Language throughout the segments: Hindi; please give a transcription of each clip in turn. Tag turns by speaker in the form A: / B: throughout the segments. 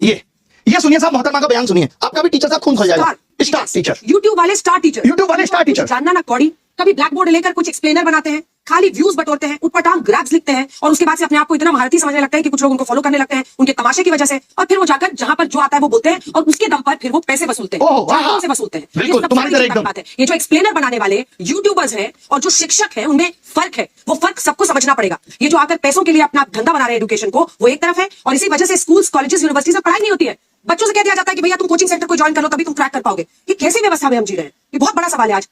A: ये सुनिए साहब, मोहतरमा का बयान सुनिए, आपका भी टीचर साहब खून खोल जाएगा। स्टार टीचर,
B: यूट्यूब वाले स्टार टीचर जानना ना कौड़ी, कभी ब्लैक बोर्ड लेकर कुछ एक्सप्लेनर बनाते हैं, खाली व्यूज बटोरते हैं, उटपटांग ग्रैब्स लिखते हैं और उसके बाद से अपने आप को इतना महारथी समझने लगते हैं कि कुछ लोग उनको फॉलो करने लगते हैं उनके तमाशे की वजह से, और फिर वो जाकर जहां पर जो आता है वो बोलते हैं और उसके दम पर फिर वो पैसे वसूलते हैं, से वसूलते हैं।
A: बिल्कुल तुम्हारी तरह एकदम
B: बात है। ये जो एक्सप्लेनर बनाने वाले यूट्यूबर्स हैं और जो शिक्षक हैं उनमें फर्क है, वो फर्क सबको समझना पड़ेगा। ये जो आकर पैसों के लिए अपना धंधा बना रहे हैं एजुकेशन को, वो एक तरफ है, और इसी वजह से स्कूल्स, कॉलेजेस, यूनिवर्सिटीज में पढ़ाई नहीं होती है। बच्चों से कह दिया जाता है कि भैया तुम कोचिंग सेंटर को ज्वाइन कर लो तभी तुम क्रैक कर पाओगे। ये कैसी व्यवस्था में हम जी रहे हैं? ये बहुत बड़ा सवाल है। आज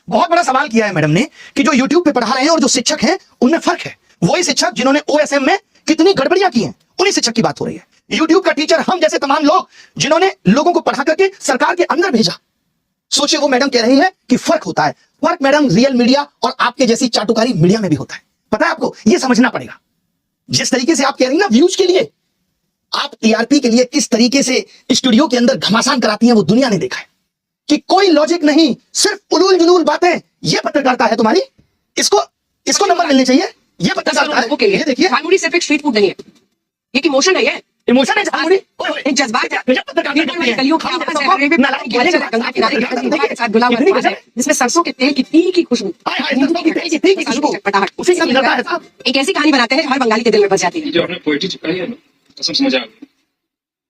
A: बहुत बड़ा सवाल किया है मैडम ने कि जो YouTube पे पढ़ा रहे हैं और जो शिक्षक हैं उनमें फर्क है। वही शिक्षक जिन्होंने OSM में कितनी गड़बड़ियां की हैं, उन्हीं शिक्षक की बात हो रही है। YouTube का टीचर हम जैसे तमाम लोग जिन्होंने लोगों को पढ़ा करके सरकार के अंदर भेजा। सोचिए, वो मैडम कह रही है कि फर्क होता है। फर्क मैडम रियल मीडिया और आपके जैसी चाटुकारी मीडिया में भी होता है। पता है आपको, ये समझना पड़ेगा। जिस तरीके से आप कह रही हैं ना व्यूज के लिए, आप TRP के लिए किस तरीके से स्टूडियो के अंदर घमासान कराती हैं वो दुनिया ने देखा है कि कोई लॉजिक नहीं, सिर्फ उलूल जुलूल बातें। ये पत्रकारिता है तुम्हारी, इसको नंबर मिलने चाहिए। ये पत्रकारिता है। ये देखिए,
B: झालमुड़ी सिर्फ एक स्ट्रीट फूड नहीं है, ये एक इमोशन है। ये
A: इमोशन है झालमुड़ी,
B: एक जज्बात है जिसमें सरसों के तेल की तीखी खुशबू, एक ऐसी कहानी बनाते हैं हर बंगाली के दिल में बस जाती है।
C: जो आपने पोएट्री चिपकाई है ना, कसम से मजा आ गया।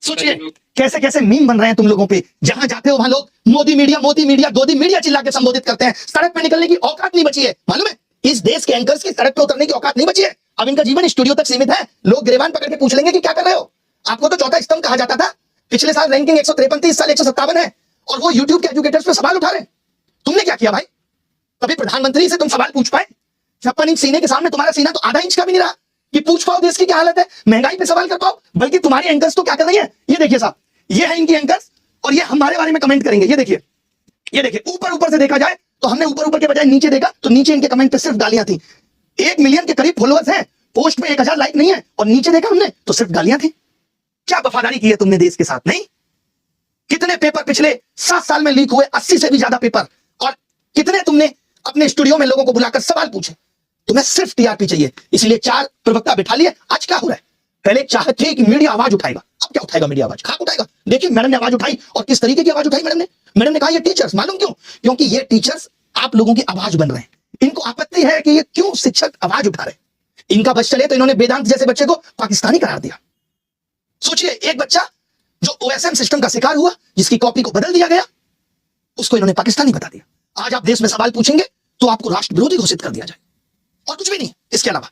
A: सोचिए कैसे कैसे मीम बन रहे हैं तुम लोगों पे। जहां जाते हो वहां लोग मोदी मीडिया, गोदी मीडिया चिल्ला के संबोधित करते हैं। सड़क पे निकलने की औकात नहीं बची है, मालूम है? इस देश के एंकर्स की सड़क पे उतरने की औकात नहीं बची है। अब इनका जीवन स्टूडियो तक सीमित है। लोग गिरबान पकड़ के पूछ लेंगे कि क्या कर रहे हो। आपको तो चौथा स्तंभ कहा जाता था। पिछले साल रैंकिंग 153 थी, इस साल 157 है, और वो यूट्यूब के एजुकेटर्स पे सवाल उठा रहे हैं। तुमने क्या किया भाई? कभी प्रधानमंत्री से तुम सवाल पूछ पाए? 56 इंच सीने के सामने तुम्हारा सीना तो आधा इंच का भी नहीं रहा कि पूछ पाओ देश की क्या हालत है, महंगाई पे सवाल कर पाओ। बल्कि तुम्हारी एंकर्स तो क्या कर रही है, ये देखिए साहब, ये है इनकी एंकर्स, और ये हमारे बारे में कमेंट करेंगे। ये देखिए, ये देखिए, ऊपर से देखा जाए तो हमने ऊपर के बजाय नीचे देखा तो नीचे इनके कमेंट पे सिर्फ गालियां थी। 1 मिलियन के करीब फॉलोअर्स हैं, पोस्ट में 1000 लाइक नहीं है, और नीचे देखा हमने तो सिर्फ गालियां थी। क्या वफादारी की है तुमने देश के साथ? नहीं। कितने पेपर पिछले 7 साल में लीक हुए, 80 से भी ज्यादा पेपर, और कितने तुमने अपने स्टूडियो में लोगों को बुलाकर सवाल पूछे। तुम्हें सिर्फ TRP चाहिए, इसलिए 4 प्रवक्ता बिठा लिए। आज क्या हो रहा है? पहले चाहत थी कि मीडिया आवाज उठाएगा, अब क्या उठाएगा मीडिया? आवाज खाक उठाएगा। देखिए मैडम ने आवाज उठाई, और किस तरीके की आवाज उठाई मैडम ने कहा ये टीचर्स, मालूम क्यों? क्योंकि ये टीचर्स आप लोगों की आवाज बन रहे हैं। इनको आपत्ति है कि ये क्यों शिक्षक आवाज उठा रहे। इनका बस चले तो इन्होंने वेदांत जैसे बच्चे को पाकिस्तानी करार दिया। सोचिए, एक बच्चा जो OSM सिस्टम का शिकार हुआ, जिसकी कॉपी को बदल दिया गया, उसको इन्होंने पाकिस्तानी बता दिया। आज आप देश में सवाल पूछेंगे तो आपको राष्ट्र विरोधी घोषित कर दिया जाए, और कुछ भी नहीं इसके अलावा।